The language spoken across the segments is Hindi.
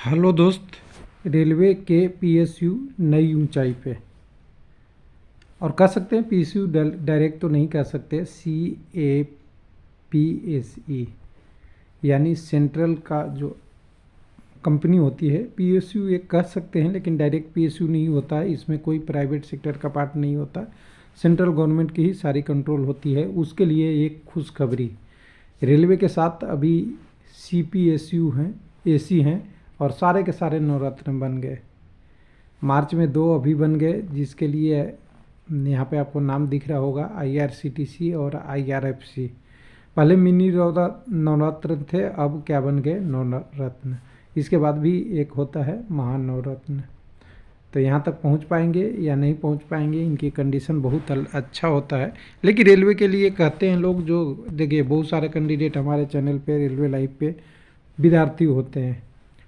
हेलो दोस्त। रेलवे के पीएसयू नई ऊंचाई पे, और कह सकते हैं पीएसयू डायरेक्ट तो नहीं कह सकते, CAPSE यानी सेंट्रल का जो कंपनी होती है। पीएसयू एक कह सकते हैं लेकिन डायरेक्ट पीएसयू नहीं होता है, इसमें कोई प्राइवेट सेक्टर का पार्ट नहीं होता। सेंट्रल गवर्नमेंट की ही सारी कंट्रोल होती है। उसके लिए एक खुशखबरी, रेलवे के साथ अभी CPSU हैं, AC हैं, और सारे के सारे नवरत्न बन गए। मार्च में 2 अभी बन गए, जिसके लिए यहाँ पे आपको नाम दिख रहा होगा, IRCTC और IRFC। पहले मिनी नवरत्न थे, अब क्या बन गए, नवरत्न। इसके बाद भी एक होता है महानवरत्न। तो यहाँ तक पहुँच पाएंगे या नहीं पहुँच पाएंगे, इनकी कंडीशन बहुत अच्छा होता है। लेकिन रेलवे के लिए कहते हैं लोग, जो देखिए बहुत सारे कैंडिडेट हमारे चैनल पे रेलवे लाइव पे विद्यार्थी होते हैं,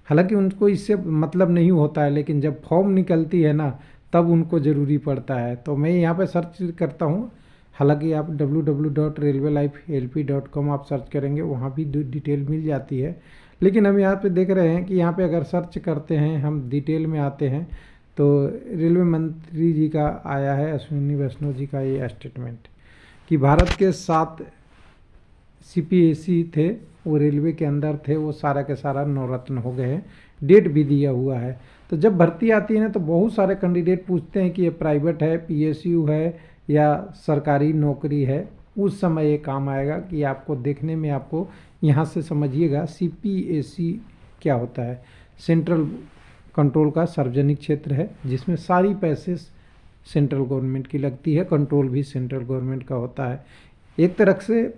हालांकि उनको इससे मतलब नहीं होता है, लेकिन जब फॉर्म निकलती है ना तब उनको ज़रूरी पड़ता है। तो मैं यहाँ पे सर्च करता हूँ, हालांकि आप www.railwaylifeLP.com आप सर्च करेंगे, वहाँ भी डिटेल मिल जाती है। लेकिन हम यहाँ पे देख रहे हैं कि यहाँ पे अगर सर्च करते हैं, हम डिटेल में आते हैं, तो रेलवे मंत्री जी का आया है, अश्विनी वैष्णव जी का ये स्टेटमेंट कि भारत के 7 CPSE थे, वो रेलवे के अंदर थे, वो सारा के सारा नवरत्न हो गए हैं। डेट भी दिया हुआ है। तो जब भर्ती आती है ना, तो बहुत सारे कैंडिडेट पूछते हैं कि ये प्राइवेट है, PSU है या सरकारी नौकरी है। उस समय ये काम आएगा कि आपको देखने में, आपको यहाँ से समझिएगा CPSE क्या होता है। सेंट्रल कंट्रोल का सार्वजनिक क्षेत्र है, जिसमें सारी पैसे सेंट्रल गवर्नमेंट की लगती है, कंट्रोल भी सेंट्रल गवर्नमेंट का होता है। एक तरह से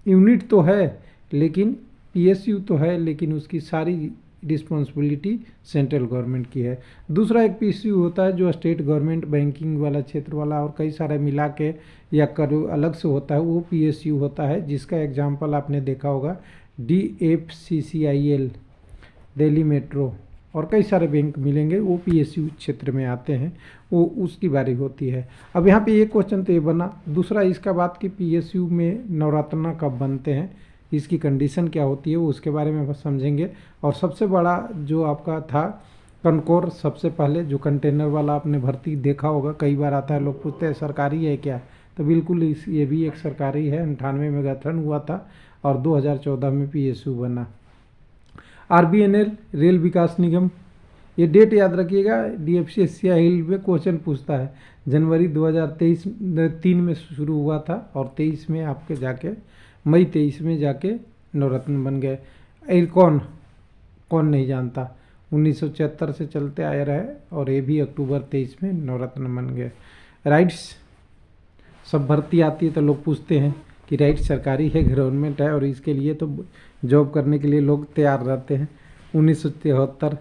यूनिट तो है, लेकिन PSU तो है, लेकिन उसकी सारी रिस्पॉन्सिबिलिटी सेंट्रल गवर्नमेंट की है। दूसरा एक PSU होता है जो स्टेट गवर्नमेंट, बैंकिंग वाला क्षेत्र वाला, और कई सारे मिला के या कर अलग से होता है, वो PSU होता है, जिसका एग्जाम्पल आपने देखा होगा DFCCIL, दिल्ली मेट्रो, और कई सारे बैंक मिलेंगे, वो PSU क्षेत्र में आते हैं, वो उसकी बारी होती है। अब यहाँ पे एक क्वेश्चन तो ये बना। दूसरा इसका बात कि PSU में नवरत्न कब बनते हैं, इसकी कंडीशन क्या होती है, वो उसके बारे में बस समझेंगे। और सबसे बड़ा जो आपका था कनकोर, सबसे पहले जो कंटेनर वाला आपने भर्ती देखा होगा, कई बार आता है, लोग पूछते हैं सरकारी है क्या, तो बिल्कुल ये भी एक सरकारी है। 98 में गठन हुआ था और 2014 में PSU बना। RBNL, रेल विकास निगम, ये डेट याद रखिएगा, DFCCIL में क्वेश्चन पूछता है। जनवरी 2023 में शुरू हुआ था, और 23 में आपके जाके मई 23 में जाके नवरत्न बन गए। कौन नहीं जानता, 1976 से चलते आए रहे, और ये भी अक्टूबर 23 में नवरत्न बन गए। राइट्स, सब भर्ती आती है तो लोग पूछते हैं कि राइट सरकारी है, गवर्नमेंट है, और इसके लिए तो जॉब करने के लिए लोग तैयार रहते हैं। 1973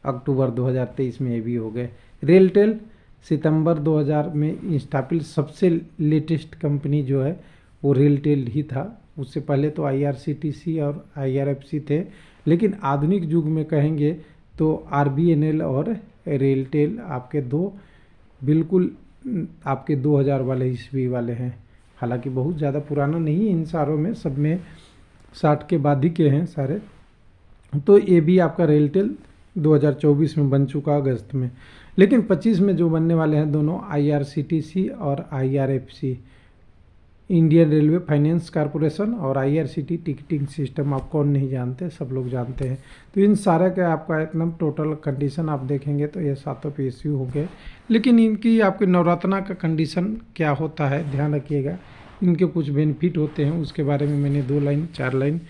अक्टूबर 2023 में ये भी हो गए। रेलटेल, सितंबर 2000 में स्थापित सबसे लेटेस्ट कंपनी जो है वो रेलटेल ही था। उससे पहले तो IRCTC और IRFC थे, लेकिन आधुनिक युग में कहेंगे तो RBNL और रेलटेल आपके दो, बिल्कुल आपके 2000 वाले ईस्वी वाले हैं। हालांकि बहुत ज़्यादा पुराना नहीं है, इन सारों में सब में 60 के बाद ही के हैं सारे। तो ये भी आपका रेलटेल 2024 में बन चुका अगस्त में। लेकिन 25 में जो बनने वाले हैं दोनों, IRCTC और IRFC, Indian railway finance corporation, और IRCT टिकटिंग सिस्टम, आप कौन नहीं जानते, सब लोग जानते हैं। तो इन सारे का आपका एकदम टोटल कंडीशन आप देखेंगे तो ये 7 PSU हो गए। लेकिन इनकी आपके नवरत्ना का कंडीशन क्या होता है, ध्यान रखिएगा। इनके कुछ बेनिफिट होते हैं, उसके बारे में मैंने 2 लाइन 4 लाइन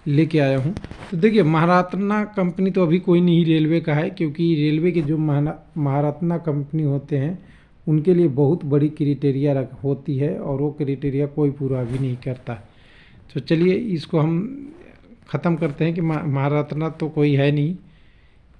लेके आया हूँ। तो देखिए, महारत्ना कंपनी तो अभी कोई नहीं रेलवे का है, क्योंकि रेलवे के जो महारत्ना कंपनी होते हैं उनके लिए बहुत बड़ी क्राइटेरिया होती है, और वो क्राइटेरिया कोई पूरा भी नहीं करता। तो चलिए इसको हम ख़त्म करते हैं कि महारत्ना तो कोई है नहीं।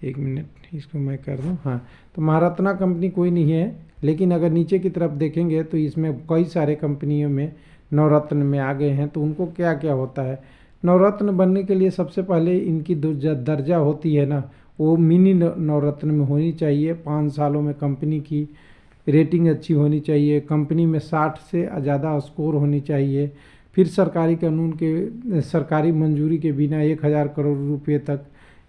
एक मिनट, इसको मैं कर दूँ। हाँ, तो महारत्ना कंपनी कोई नहीं है, लेकिन अगर नीचे की तरफ देखेंगे तो इसमें कई सारे कंपनियों में नवरत्न में आ गए हैं। तो उनको क्या क्या होता है, नवरत्न बनने के लिए सबसे पहले इनकी दर्जा होती है ना, वो मिनी नवरत्न में होनी चाहिए। 5 सालों में कंपनी की रेटिंग अच्छी होनी चाहिए, कंपनी में 60 से ज़्यादा स्कोर होनी चाहिए, फिर सरकारी कानून के सरकारी मंजूरी के बिना 1000 करोड़ रुपये तक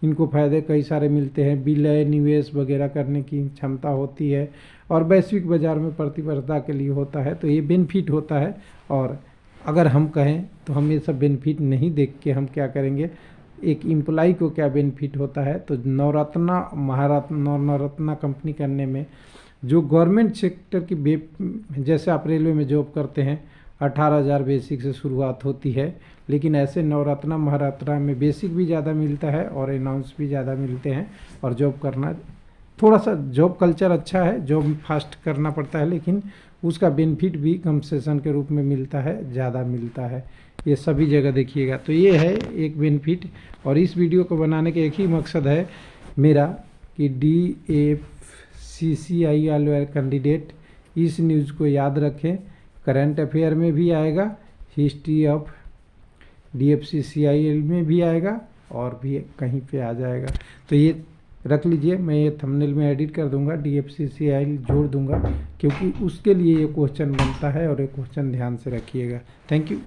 इनको फ़ायदे कई सारे मिलते हैं, विलय निवेश वगैरह करने की क्षमता होती है और वैश्विक बाज़ार में प्रतिस्पर्धा के लिए होता है, तो ये बेनिफिट होता है। और अगर हम कहें तो हम ये सब बेनिफिट नहीं देख के हम क्या करेंगे, एक एम्प्लॉय को क्या बेनिफिट होता है, तो नवरत्ना नवरत्ना कंपनी करने में जो गवर्नमेंट सेक्टर की जैसे आप रेलवे में जॉब करते हैं 18,000 बेसिक से शुरुआत होती है, लेकिन ऐसे नवरत्ना महारत्ना में बेसिक भी ज़्यादा मिलता है और अनाउंस भी ज़्यादा मिलते हैं। और जॉब करना थोड़ा सा जॉब कल्चर अच्छा है, जॉब फास्ट करना पड़ता है, लेकिन उसका बेनिफिट भी कंसेशन के रूप में मिलता है, ज़्यादा मिलता है। ये सभी जगह देखिएगा। तो ये है एक बेनिफिट। और इस वीडियो को बनाने के एक ही मकसद है मेरा कि DFCCI वाले कैंडिडेट इस न्यूज़ को याद रखें। करंट अफेयर में भी आएगा, हिस्ट्री ऑफ DFCCI में भी आएगा और भी कहीं पे आ जाएगा। तो ये रख लीजिए, मैं ये थंबनेल में एडिट कर दूंगा, DFCCI जोड़ दूंगा, क्योंकि उसके लिए ये क्वेश्चन बनता है और ये क्वेश्चन ध्यान से रखिएगा। Thank you.